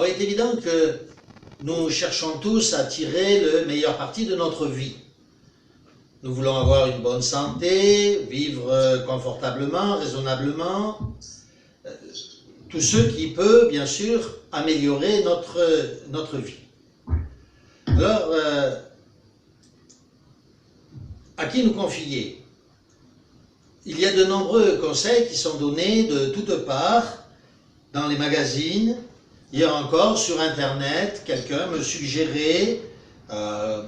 Alors, il est évident que nous cherchons tous à tirer le meilleur parti de notre vie. Nous voulons avoir une bonne santé, vivre confortablement, raisonnablement, tout ce qui peut, bien sûr, améliorer notre vie. Alors, à qui nous confier? Il y a de nombreux conseils qui sont donnés de toutes parts, dans les magazines. Hier encore, sur Internet, quelqu'un me suggérait, à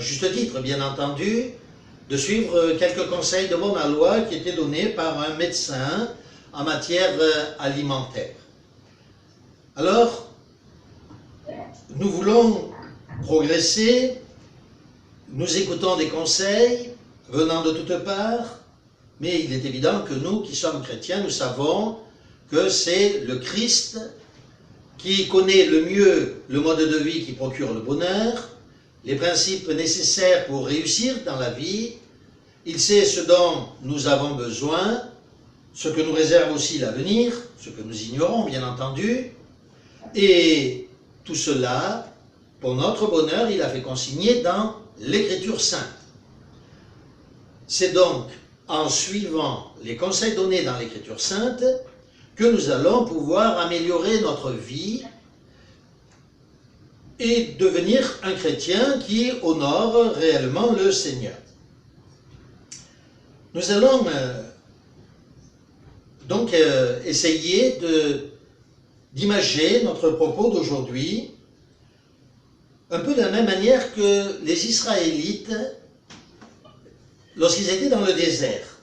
juste titre bien entendu, de suivre quelques conseils de bon aloi qui étaient donnés par un médecin en matière alimentaire. Alors, nous voulons progresser, nous écoutons des conseils venant de toutes parts, mais il est évident que nous qui sommes chrétiens, nous savons que c'est le Christ qui connaît le mieux le mode de vie qui procure le bonheur, les principes nécessaires pour réussir dans la vie. Il sait ce dont nous avons besoin, ce que nous réserve aussi l'avenir, ce que nous ignorons bien entendu, et tout cela, pour notre bonheur, il a fait consigner dans l'Écriture sainte. C'est donc en suivant les conseils donnés dans l'Écriture sainte que nous allons pouvoir améliorer notre vie et devenir un chrétien qui honore réellement le Seigneur. Nous allons donc essayer d'imager notre propos d'aujourd'hui un peu de la même manière que les Israélites lorsqu'ils étaient dans le désert.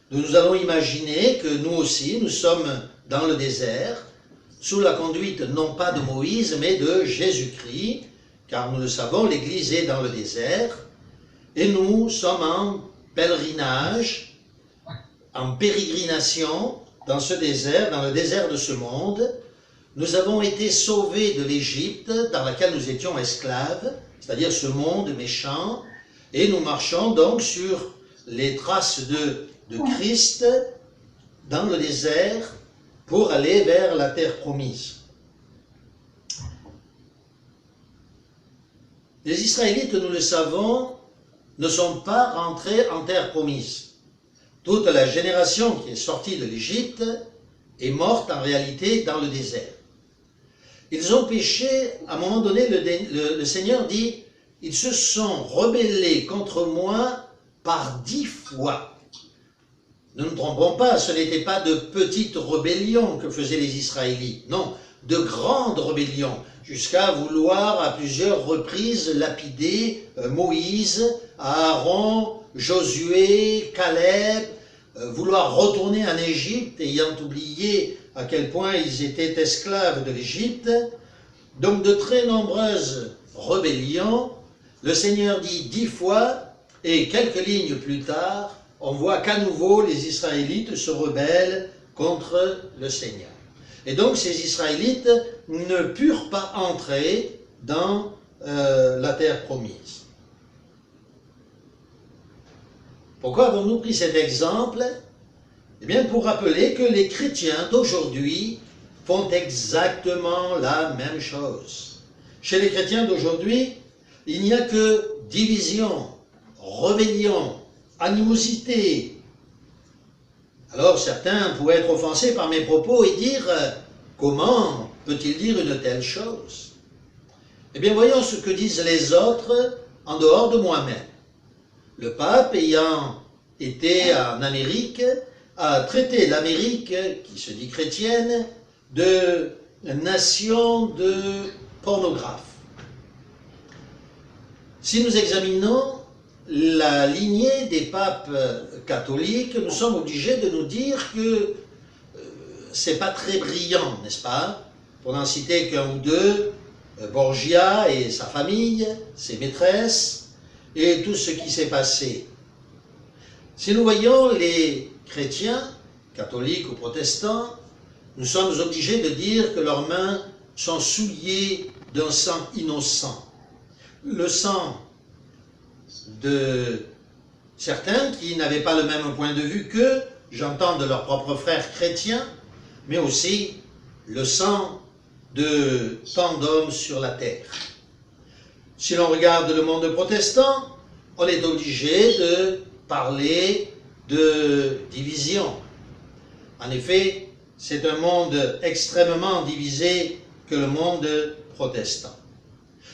Nous allons imaginer que nous aussi, nous sommes dans le désert, sous la conduite non pas de Moïse, mais de Jésus-Christ, car nous le savons, l'Église est dans le désert, et nous sommes en pèlerinage, en pérégrination dans ce désert, dans le désert de ce monde. Nous avons été sauvés de l'Égypte, dans laquelle nous étions esclaves, c'est-à-dire ce monde méchant, et nous marchons donc sur les traces de Christ dans le désert pour aller vers la terre promise. Les Israélites, nous le savons, ne sont pas rentrés en terre promise. Toute la génération qui est sortie de l'Égypte est morte en réalité dans le désert. Ils ont péché, à un moment donné, le Seigneur dit, ils se sont rebellés contre moi par 10 fois. Ne nous trompons pas, ce n'était pas de petites rébellions que faisaient les Israélites, non, de grandes rébellions, jusqu'à vouloir à plusieurs reprises lapider Moïse, Aaron, Josué, Caleb, vouloir retourner en Égypte, ayant oublié à quel point ils étaient esclaves de l'Égypte. Donc de très nombreuses rébellions, le Seigneur dit 10 fois, et quelques lignes plus tard, on voit qu'à nouveau les Israélites se rebellent contre le Seigneur. Et donc ces Israélites ne purent pas entrer dans la terre promise. Pourquoi avons-nous pris cet exemple? Eh bien pour rappeler que les chrétiens d'aujourd'hui font exactement la même chose. Chez les chrétiens d'aujourd'hui, il n'y a que division, rébellion, animosité. Alors certains pourraient être offensés par mes propos et dire « Comment peut-il dire une telle chose ?» Eh bien voyons ce que disent les autres en dehors de moi-même. Le pape ayant été en Amérique a traité l'Amérique, qui se dit chrétienne, de nation de pornographes. Si nous examinons la lignée des papes catholiques, nous sommes obligés de nous dire que c'est pas très brillant, n'est-ce pas? Pour n'en citer qu'un ou deux, Borgia et sa famille, ses maîtresses, et tout ce qui s'est passé. Si nous voyons les chrétiens, catholiques ou protestants, nous sommes obligés de dire que leurs mains sont souillées d'un sang innocent. Le sang de certains qui n'avaient pas le même point de vue qu'eux, j'entends de leurs propres frères chrétiens, mais aussi le sang de tant d'hommes sur la terre. Si l'on regarde le monde protestant, on est obligé de parler de division. En effet, c'est un monde extrêmement divisé que le monde protestant.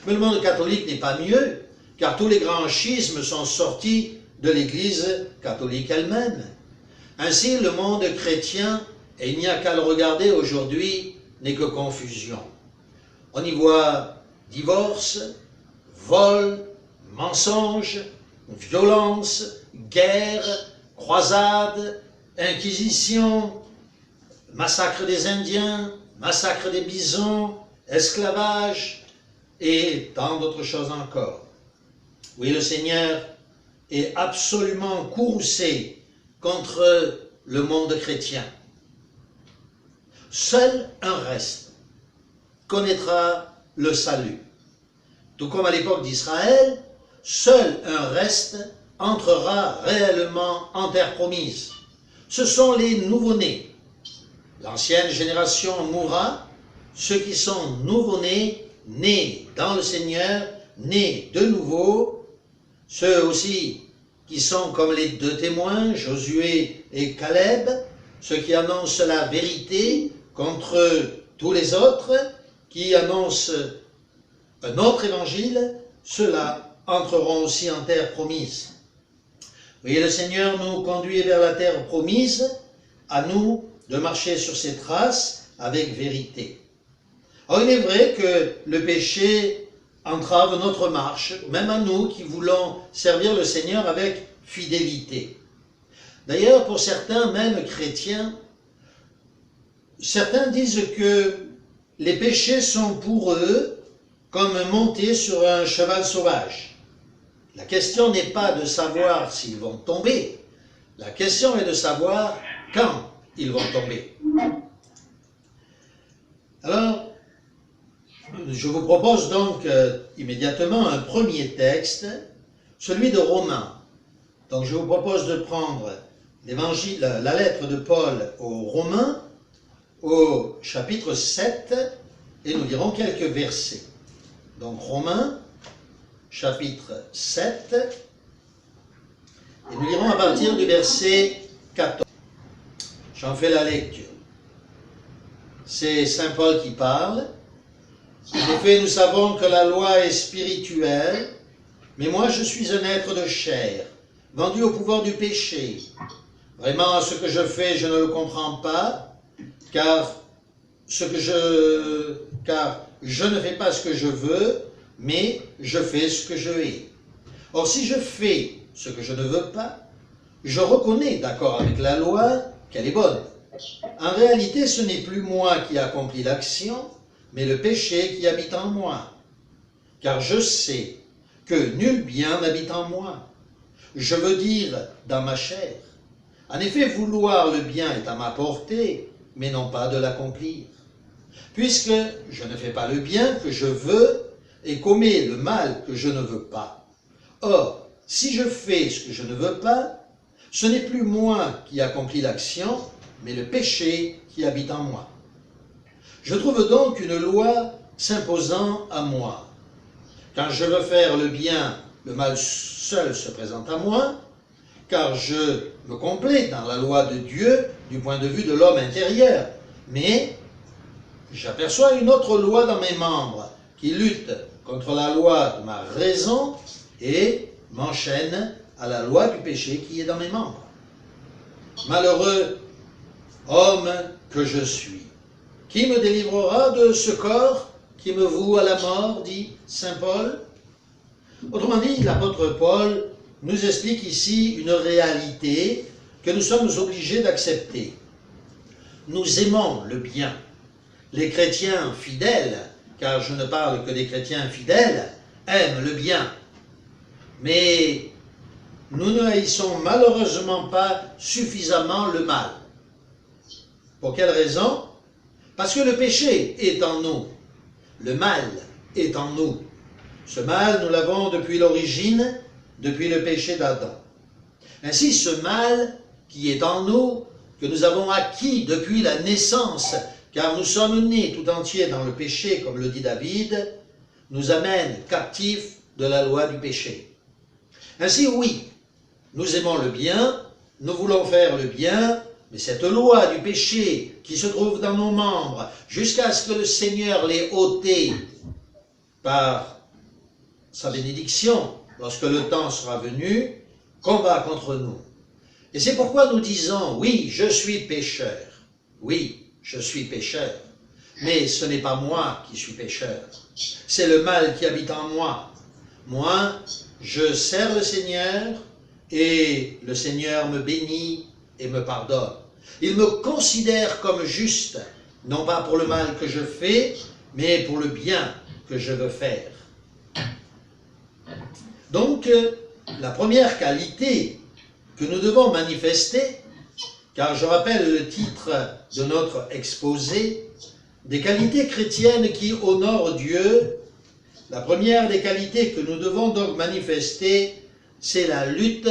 Mais le monde catholique n'est pas mieux, car tous les grands schismes sont sortis de l'Église catholique elle-même. Ainsi, le monde chrétien, et il n'y a qu'à le regarder aujourd'hui, n'est que confusion. On y voit divorce, vol, mensonge, violence, guerre, croisade, inquisition, massacre des Indiens, massacre des bisons, esclavage et tant d'autres choses encore. Oui, le Seigneur est absolument courroucé contre le monde chrétien. Seul un reste connaîtra le salut. Tout comme à l'époque d'Israël, seul un reste entrera réellement en terre promise. Ce sont les nouveau-nés. L'ancienne génération mourra, ceux qui sont nouveau-nés, nés dans le Seigneur, nés de nouveau, ceux aussi qui sont comme les deux témoins, Josué et Caleb, ceux qui annoncent la vérité contre tous les autres, qui annoncent un autre évangile, ceux-là entreront aussi en terre promise. Voyez, le Seigneur nous conduit vers la terre promise, à nous de marcher sur ses traces avec vérité. Or, il est vrai que le péché entrave notre marche, même à nous qui voulons servir le Seigneur avec fidélité. D'ailleurs, pour certains, même chrétiens, certains disent que les péchés sont pour eux comme monter sur un cheval sauvage. La question n'est pas de savoir s'ils vont tomber, la question est de savoir quand ils vont tomber. Alors, je vous propose donc immédiatement un premier texte, celui de Romains. Donc je vous propose de prendre l'évangile, la lettre de Paul aux Romains, au chapitre 7, et nous lirons quelques versets. Donc Romains, chapitre 7, et nous lirons à partir du verset 14. J'en fais la lecture. C'est Saint Paul qui parle. En effet, nous savons que la loi est spirituelle, mais moi je suis un être de chair, vendu au pouvoir du péché. Vraiment, ce que je fais, je ne le comprends pas, car je ne fais pas ce que je veux, mais je fais ce que je hais. Or, si je fais ce que je ne veux pas, je reconnais, d'accord avec la loi, qu'elle est bonne. En réalité, ce n'est plus moi qui accomplis l'action, mais le péché qui habite en moi. Car je sais que nul bien n'habite en moi. Je veux dire dans ma chair. En effet, vouloir le bien est à ma portée, mais non pas de l'accomplir. Puisque je ne fais pas le bien que je veux et commets le mal que je ne veux pas. Or, si je fais ce que je ne veux pas, ce n'est plus moi qui accomplis l'action, mais le péché qui habite en moi. Je trouve donc une loi s'imposant à moi. Quand je veux faire le bien, le mal seul se présente à moi, car je me complais dans la loi de Dieu du point de vue de l'homme intérieur. Mais j'aperçois une autre loi dans mes membres qui lutte contre la loi de ma raison et m'enchaîne à la loi du péché qui est dans mes membres. Malheureux homme que je suis, qui me délivrera de ce corps qui me voue à la mort, dit saint Paul. Autrement dit, l'apôtre Paul nous explique ici une réalité que nous sommes obligés d'accepter. Nous aimons le bien. Les chrétiens fidèles, car je ne parle que des chrétiens fidèles, aiment le bien. Mais nous ne haïssons malheureusement pas suffisamment le mal. Pour quelle raison? Parce que le péché est en nous. Le mal est en nous. Ce mal, nous l'avons depuis l'origine, depuis le péché d'Adam. Ainsi, ce mal qui est en nous, que nous avons acquis depuis la naissance, car nous sommes nés tout entiers dans le péché, comme le dit David, nous amène captifs de la loi du péché. Ainsi, oui, nous aimons le bien, nous voulons faire le bien, mais cette loi du péché qui se trouve dans nos membres, jusqu'à ce que le Seigneur l'ait ôtée par sa bénédiction, lorsque le temps sera venu, combat contre nous. Et c'est pourquoi nous disons, oui, je suis pécheur. Oui, je suis pécheur. Mais ce n'est pas moi qui suis pécheur. C'est le mal qui habite en moi. Moi, je sers le Seigneur et le Seigneur me bénit et me pardonne. Il me considère comme juste, non pas pour le mal que je fais, mais pour le bien que je veux faire. Donc, la première qualité que nous devons manifester, car je rappelle le titre de notre exposé, des qualités chrétiennes qui honorent Dieu, la première des qualités que nous devons donc manifester, c'est la lutte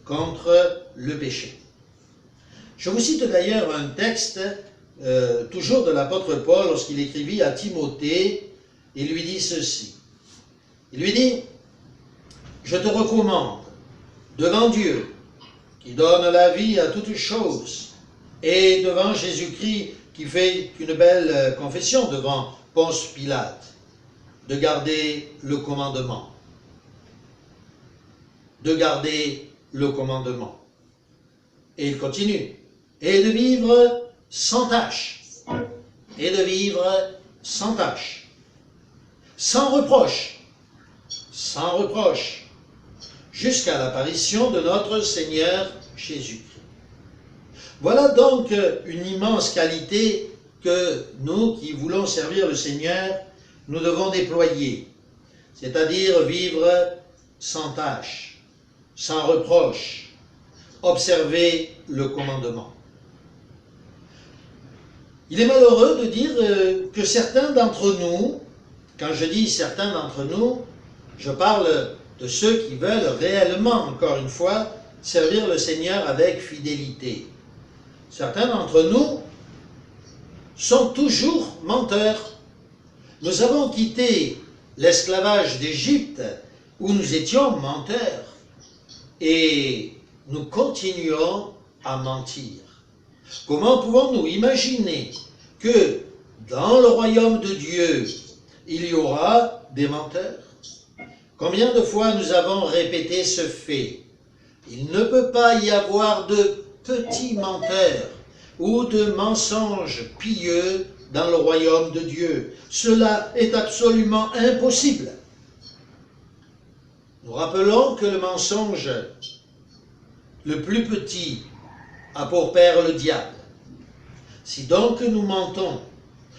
contre le péché. Je vous cite d'ailleurs un texte, toujours de l'apôtre Paul, lorsqu'il écrivit à Timothée, il lui dit ceci. Il lui dit, « Je te recommande, devant Dieu, qui donne la vie à toutes choses, et devant Jésus-Christ, qui fait une belle confession devant Ponce Pilate, de garder le commandement. De garder le commandement. » Et il continue. Et de vivre sans tâche. Et de vivre sans tâche. Sans reproche. Sans reproche. Jusqu'à l'apparition de notre Seigneur Jésus-Christ. Voilà donc une immense qualité que nous qui voulons servir le Seigneur, nous devons déployer. C'est-à-dire vivre sans tâche, sans reproche, observer le commandement. Il est malheureux de dire que certains d'entre nous, quand je dis certains d'entre nous, je parle de ceux qui veulent réellement, encore une fois, servir le Seigneur avec fidélité. Certains d'entre nous sont toujours menteurs. Nous avons quitté l'esclavage d'Égypte où nous étions menteurs et nous continuons à mentir. Comment pouvons-nous imaginer que dans le royaume de Dieu, il y aura des menteurs? Combien de fois nous avons répété ce fait? Il ne peut pas y avoir de petits menteurs ou de mensonges pieux dans le royaume de Dieu. Cela est absolument impossible. Nous rappelons que le mensonge le plus petit a pour père le diable. Si donc nous mentons,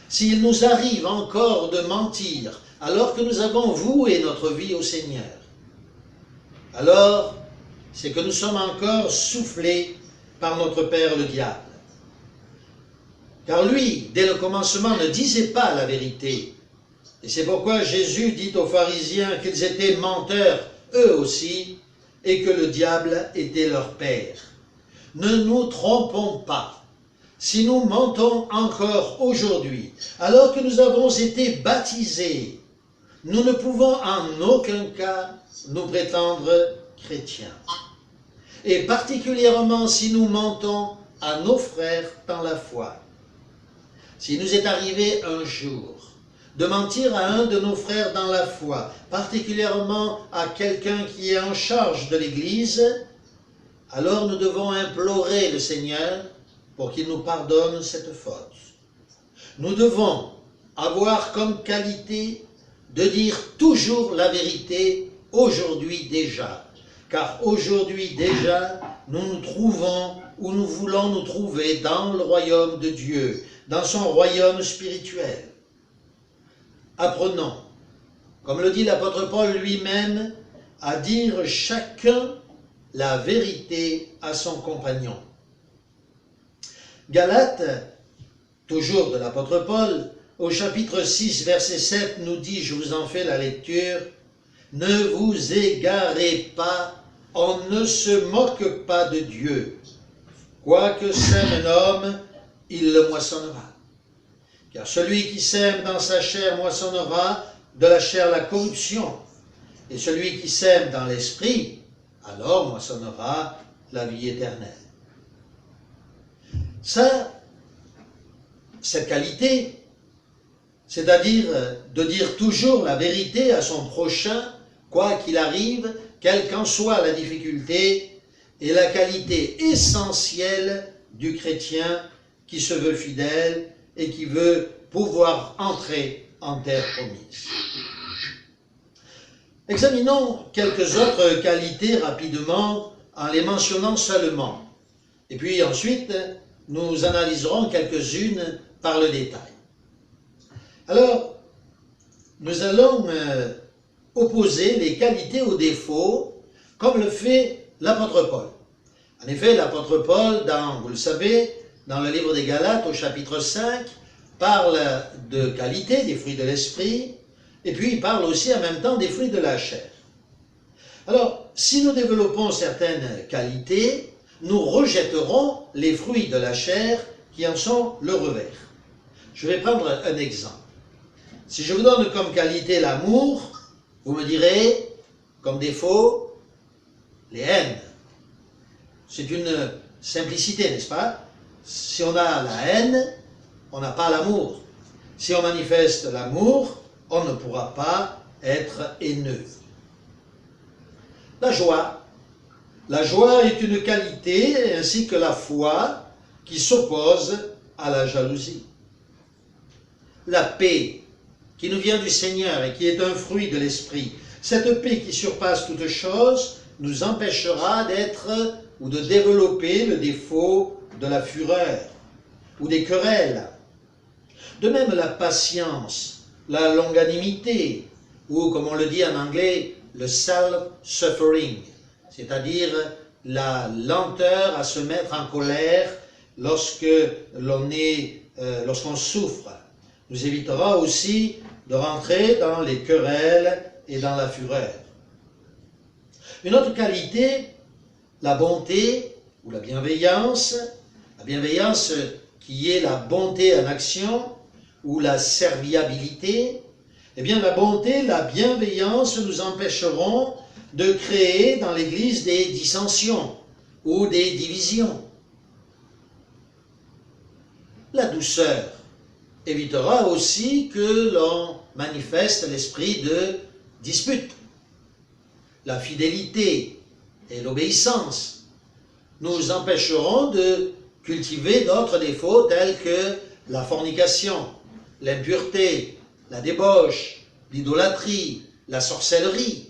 s'il nous arrive encore de mentir, alors que nous avons voué notre vie au Seigneur, alors c'est que nous sommes encore soufflés par notre père le diable. Car lui, dès le commencement, ne disait pas la vérité. Et c'est pourquoi Jésus dit aux pharisiens qu'ils étaient menteurs, eux aussi, et que le diable était leur père. Ne nous trompons pas. Si nous mentons encore aujourd'hui, alors que nous avons été baptisés, nous ne pouvons en aucun cas nous prétendre chrétiens. Et particulièrement si nous mentons à nos frères dans la foi. S'il nous est arrivé un jour de mentir à un de nos frères dans la foi, particulièrement à quelqu'un qui est en charge de l'Église, alors nous devons implorer le Seigneur pour qu'il nous pardonne cette faute. Nous devons avoir comme qualité de dire toujours la vérité aujourd'hui déjà, car aujourd'hui déjà, nous nous trouvons où nous voulons nous trouver dans le royaume de Dieu, dans son royaume spirituel. Apprenons, comme le dit l'apôtre Paul lui-même, à dire chacun la vérité à son compagnon. Galates, toujours de l'apôtre Paul, au chapitre 6, verset 7, nous dit, je vous en fais la lecture, « Ne vous égarez pas, on ne se moque pas de Dieu. Quoi que sème un homme, il le moissonnera. Car celui qui sème dans sa chair moissonnera de la chair la corruption, et celui qui sème dans l'esprit, alors moissonnera la vie éternelle. Cette qualité, c'est-à-dire de dire toujours la vérité à son prochain, quoi qu'il arrive, quelle qu'en soit la difficulté, est la qualité essentielle du chrétien qui se veut fidèle et qui veut pouvoir entrer en terre promise. Examinons quelques autres qualités rapidement en les mentionnant seulement. Et puis ensuite, nous analyserons quelques-unes par le détail. Alors, nous allons opposer les qualités aux défauts, comme le fait l'apôtre Paul. En effet, l'apôtre Paul, vous le savez, dans le livre des Galates, au chapitre 5, parle de qualité, des fruits de l'esprit, et puis il parle aussi en même temps des fruits de la chair. Alors, si nous développons certaines qualités, nous rejetterons les fruits de la chair qui en sont le revers. Je vais prendre un exemple. Si je vous donne comme qualité l'amour, vous me direz, comme défaut, les haines. C'est une simplicité, n'est-ce pas? Si on a la haine, on n'a pas l'amour. Si on manifeste l'amour, on ne pourra pas être haineux. La joie. La joie est une qualité, ainsi que la foi, qui s'oppose à la jalousie. La paix, qui nous vient du Seigneur et qui est un fruit de l'Esprit, cette paix qui surpasse toute chose, nous empêchera d'être ou de développer le défaut de la fureur ou des querelles. De même, la patience, la longanimité, ou comme on le dit en anglais, le self-suffering, c'est-à-dire la lenteur à se mettre en colère lorsqu'on souffre, nous évitera aussi de rentrer dans les querelles et dans la fureur. Une autre qualité, la bonté ou la bienveillance qui est la bonté en action ou la serviabilité, eh bien la bonté, la bienveillance nous empêcheront de créer dans l'Église des dissensions ou des divisions. La douceur évitera aussi que l'on manifeste l'esprit de dispute. La fidélité et l'obéissance nous empêcheront de cultiver d'autres défauts tels que la fornication, l'impureté, la débauche, l'idolâtrie, la sorcellerie.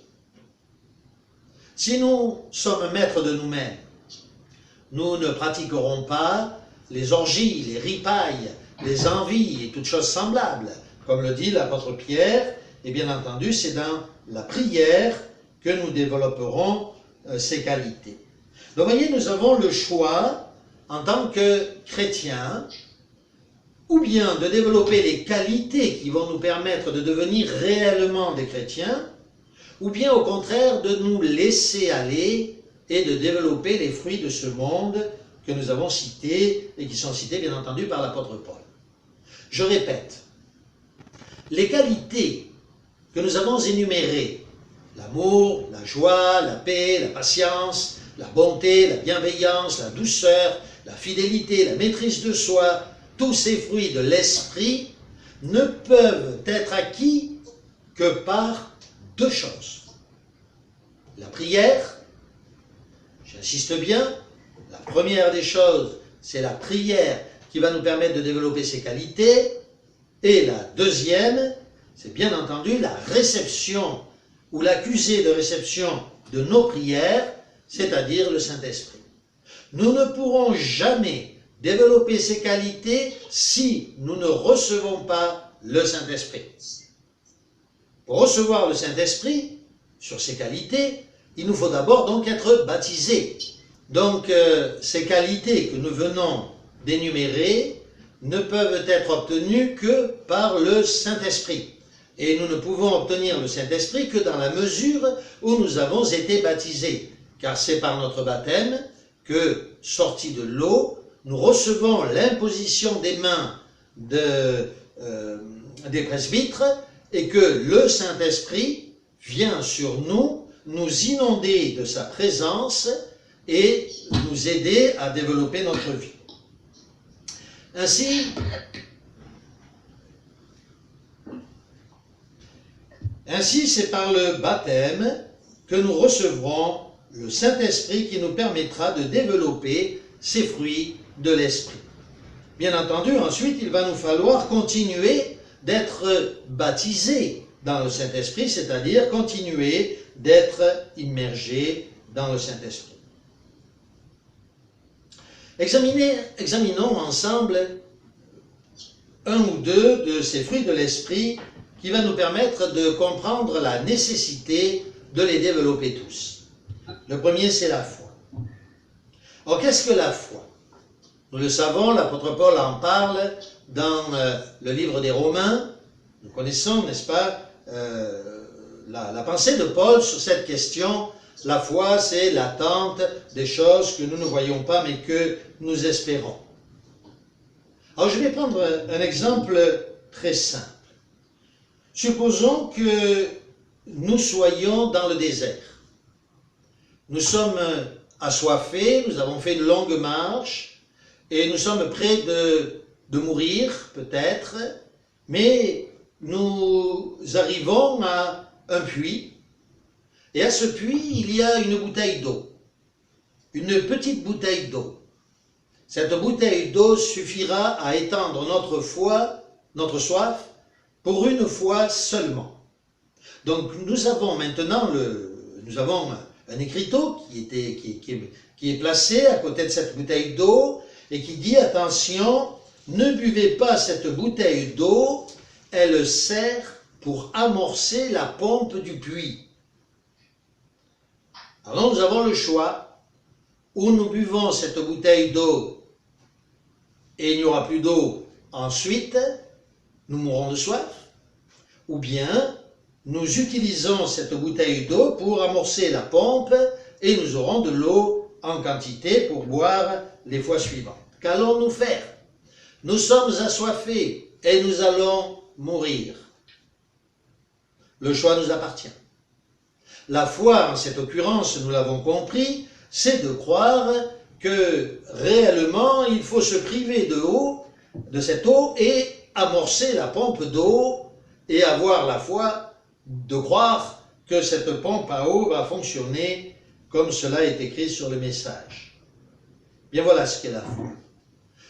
Si nous sommes maîtres de nous-mêmes, nous ne pratiquerons pas les orgies, les ripailles, les envies et toutes choses semblables. Comme le dit l'apôtre Pierre, et bien entendu, c'est dans la prière que nous développerons ces qualités. Donc, voyez, nous avons le choix, en tant que chrétiens, ou bien de développer les qualités qui vont nous permettre de devenir réellement des chrétiens, ou bien au contraire de nous laisser aller et de développer les fruits de ce monde que nous avons cités et qui sont cités bien entendu par l'apôtre Paul. Je répète, les qualités que nous avons énumérées, l'amour, la joie, la paix, la patience, la bonté, la bienveillance, la douceur, la fidélité, la maîtrise de soi, tous ces fruits de l'esprit ne peuvent être acquis que par deux choses. La prière, j'insiste bien, la première des choses, c'est la prière qui va nous permettre de développer ces qualités, et la deuxième, c'est bien entendu la réception ou l'accusé de réception de nos prières, c'est-à-dire le Saint-Esprit. Nous ne pourrons jamais développer ces qualités si nous ne recevons pas le Saint-Esprit. Pour recevoir le Saint-Esprit, sur ces qualités, il nous faut d'abord donc être baptisés. Donc ces qualités que nous venons d'énumérer ne peuvent être obtenues que par le Saint-Esprit. Et nous ne pouvons obtenir le Saint-Esprit que dans la mesure où nous avons été baptisés. Car c'est par notre baptême que, sortis de l'eau, nous recevons l'imposition des mains des presbytres, et que le Saint-Esprit vient sur nous, nous inonder de sa présence et nous aider à développer notre vie. Ainsi, c'est par le baptême que nous recevrons le Saint-Esprit qui nous permettra de développer ces fruits de l'Esprit. Bien entendu, ensuite, il va nous falloir continuer d'être baptisés dans le Saint-Esprit, c'est-à-dire continuer d'être immergés dans le Saint-Esprit. Examinons ensemble un ou deux de ces fruits de l'Esprit qui va nous permettre de comprendre la nécessité de les développer tous. Le premier, c'est la foi. Alors, qu'est-ce que la foi? Nous le savons, l'apôtre Paul en parle dans le livre des Romains. Nous connaissons, n'est-ce pas, la pensée de Paul sur cette question. La foi, c'est l'attente des choses que nous ne voyons pas, mais que nous espérons. Alors, je vais prendre un exemple très simple. Supposons que nous soyons dans le désert. Nous sommes assoiffés, nous avons fait une longue marche, et nous sommes près de mourir, peut-être, mais nous arrivons à un puits, et à ce puits, il y a une bouteille d'eau, une petite bouteille d'eau. Cette bouteille d'eau suffira à étendre notre soif, pour une fois seulement. Donc nous avons maintenant un écriteau qui est placé à côté de cette bouteille d'eau et qui dit attention, ne buvez pas cette bouteille d'eau, elle sert pour amorcer la pompe du puits. Alors nous avons le choix, ou nous buvons cette bouteille d'eau et il n'y aura plus d'eau ensuite, nous mourrons de soif, ou bien nous utilisons cette bouteille d'eau pour amorcer la pompe et nous aurons de l'eau en quantité pour boire les fois suivantes. Qu'allons-nous faire? Nous sommes assoiffés et nous allons mourir. Le choix nous appartient. La foi, en cette occurrence, nous l'avons compris, c'est de croire que réellement il faut se priver de cette eau et amorcer la pompe d'eau et avoir la foi de croire que cette pompe à eau va fonctionner comme cela est écrit sur le message. Bien voilà ce qu'est la foi.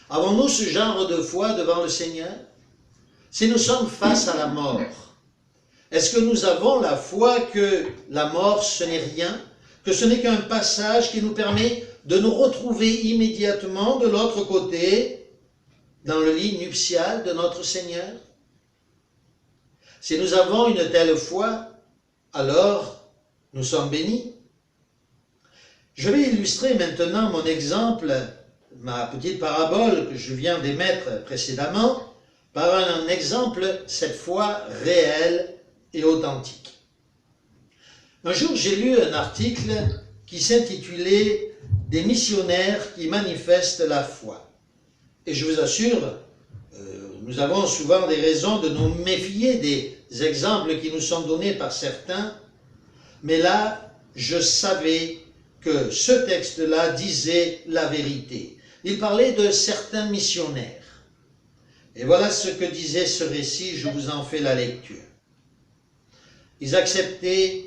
Avons-nous ce genre de foi devant le Seigneur? Si nous sommes face à la mort, est-ce que nous avons la foi que la mort ce n'est rien, que ce n'est qu'un passage qui nous permet de nous retrouver immédiatement de l'autre côté, dans le lit nuptial de notre Seigneur? Si nous avons une telle foi, alors nous sommes bénis. Je vais illustrer maintenant mon exemple, ma petite parabole que je viens d'émettre précédemment, par un exemple, cette fois réel et authentique. Un jour, j'ai lu un article qui s'intitulait « Des missionnaires qui manifestent la foi ». Et je vous assure, nous avons souvent des raisons de nous méfier des exemples qui nous sont donnés par certains, mais là, je savais que ce texte-là disait la vérité. Il parlait de certains missionnaires. Et voilà ce que disait ce récit, je vous en fais la lecture. Ils acceptaient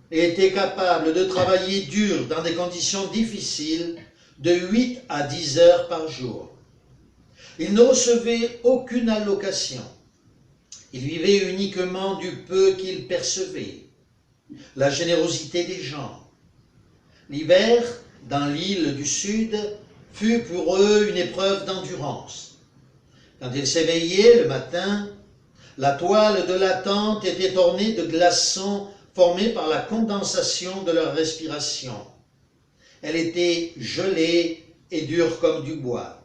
et étaient capables de travailler dur dans des conditions difficiles de 8 à 10 heures par jour. Ils ne recevaient aucune allocation. Ils vivaient uniquement du peu qu'ils percevaient. La générosité des gens. L'hiver, dans l'île du Sud, fut pour eux une épreuve d'endurance. Quand ils s'éveillaient le matin, la toile de la tente était ornée de glaçons formés par la condensation de leur respiration. Elle était gelée et dure comme du bois.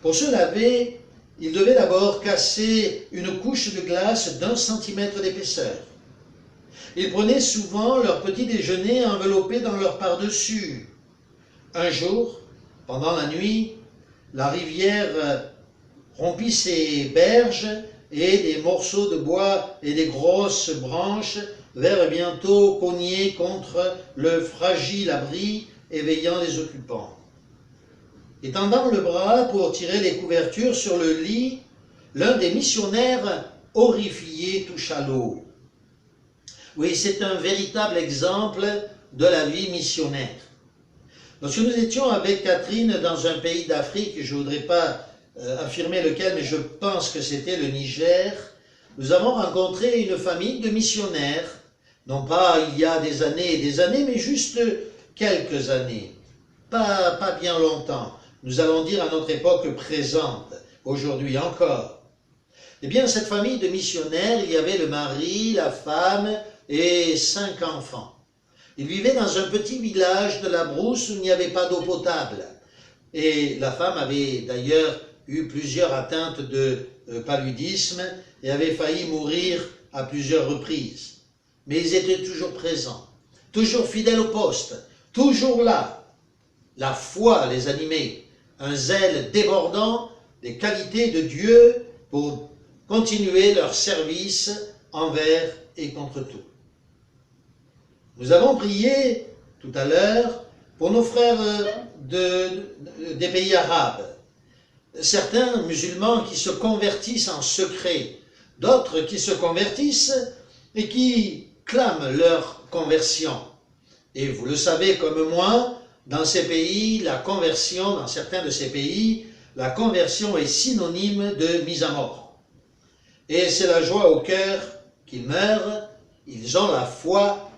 Pour se laver, ils devaient d'abord casser une couche de glace d'1 centimètre d'épaisseur. Ils prenaient souvent leur petit déjeuner enveloppé dans leur pardessus. Un jour, pendant la nuit, la rivière rompit ses berges et des morceaux de bois et des grosses branches vinrent bientôt cogner contre le fragile abri éveillant les occupants. Étendant le bras pour tirer les couvertures sur le lit, l'un des missionnaires horrifié toucha l'eau. Oui, c'est un véritable exemple de la vie missionnaire. Lorsque nous étions avec Catherine dans un pays d'Afrique, je ne voudrais pas affirmer lequel, mais je pense que c'était le Niger, nous avons rencontré une famille de missionnaires, non pas il y a des années et des années, mais juste quelques années, pas bien longtemps, nous allons dire à notre époque présente, aujourd'hui encore. Eh bien, cette famille de missionnaires, il y avait le mari, la femme et 5 enfants. Ils vivaient dans un petit village de la brousse où il n'y avait pas d'eau potable. Et la femme avait d'ailleurs eu plusieurs atteintes de paludisme et avait failli mourir à plusieurs reprises. Mais ils étaient toujours présents, toujours fidèles au poste, toujours là. La foi les animait, un zèle débordant des qualités de Dieu pour continuer leur service envers et contre tout. Nous avons prié tout à l'heure pour nos frères des pays arabes, certains musulmans qui se convertissent en secret, d'autres qui se convertissent et qui clament leur conversion. Et vous le savez comme moi, dans ces pays, la conversion, dans certains de ces pays, la conversion est synonyme de mise à mort. Et c'est la joie au cœur qu'ils meurent, ils ont la foi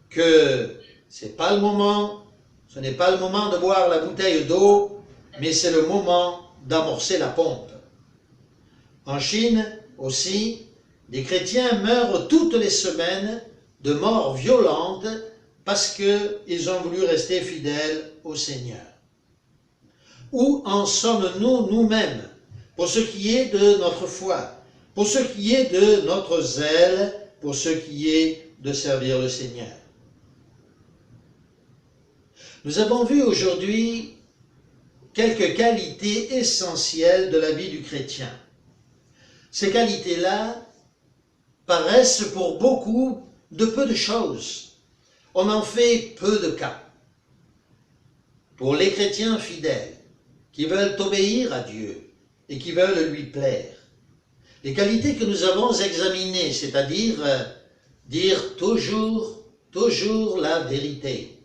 que ce n'est pas le moment, ce n'est pas le moment de boire la bouteille d'eau, mais c'est le moment d'amorcer la pompe. En Chine aussi, des chrétiens meurent toutes les semaines de morts violentes parce qu'ils ont voulu rester fidèles au Seigneur. Où en sommes-nous nous-mêmes pour ce qui est de notre foi, pour ce qui est de notre zèle, pour ce qui est de servir le Seigneur? Nous avons vu aujourd'hui quelques qualités essentielles de la vie du chrétien. Ces qualités-là paraissent pour beaucoup de peu de choses. On en fait peu de cas. Pour les chrétiens fidèles, qui veulent obéir à Dieu et qui veulent lui plaire, les qualités que nous avons examinées, c'est-à-dire dire toujours la vérité,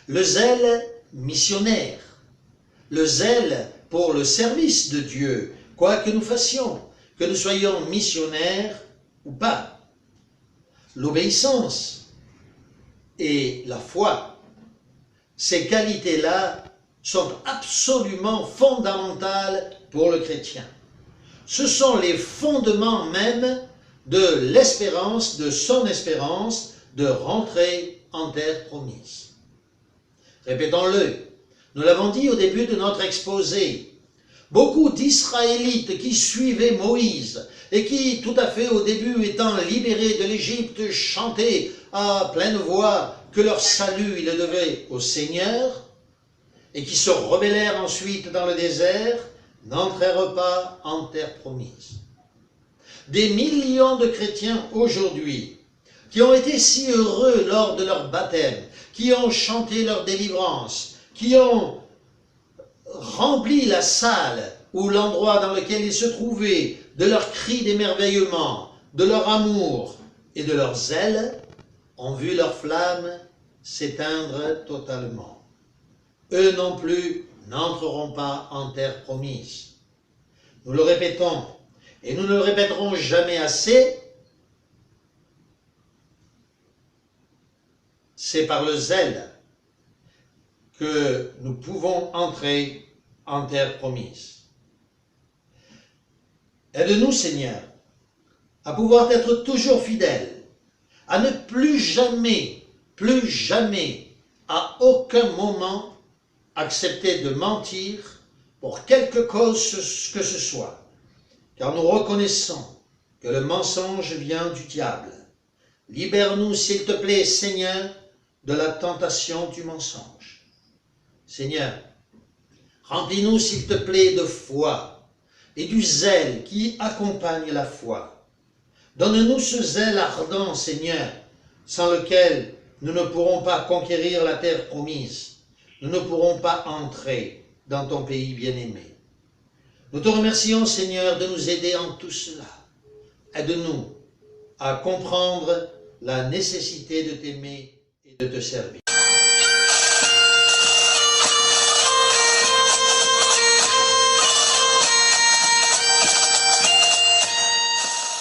le zèle missionnaire, le zèle pour le service de Dieu, quoi que nous fassions, que nous soyons missionnaires ou pas, l'obéissance et la foi, ces qualités-là sont absolument fondamentales pour le chrétien. Ce sont les fondements même de l'espérance, de son espérance, de rentrer en terre promise. Répétons-le, nous l'avons dit au début de notre exposé, beaucoup d'Israélites qui suivaient Moïse et qui, tout à fait au début étant libérés de l'Égypte, chantaient à pleine voix que leur salut il le devait au Seigneur, et qui se rebellèrent ensuite dans le désert, n'entrèrent pas en terre promise. Des millions de chrétiens aujourd'hui, qui ont été si heureux lors de leur baptême, qui ont chanté leur délivrance, qui ont rempli la salle ou l'endroit dans lequel ils se trouvaient de leurs cris d'émerveillement, de leur amour et de leur zèle, ont vu leur flamme s'éteindre totalement. Eux non plus n'entreront pas en terre promise. Nous le répétons, et nous ne le répéterons jamais assez, c'est par le zèle que nous pouvons entrer en terre promise. Aide-nous, Seigneur, à pouvoir être toujours fidèles, à ne plus jamais, à aucun moment, accepter de mentir pour quelque cause que ce soit, car nous reconnaissons que le mensonge vient du diable. Libère-nous, s'il te plaît, Seigneur, de la tentation du mensonge. Seigneur, remplis-nous, s'il te plaît, de foi, et du zèle qui accompagne la foi. Donne-nous ce zèle ardent, Seigneur, sans lequel nous ne pourrons pas conquérir la terre promise, nous ne pourrons pas entrer dans ton pays bien-aimé. Nous te remercions, Seigneur, de nous aider en tout cela. Aide-nous à comprendre la nécessité de t'aimer et de te servir.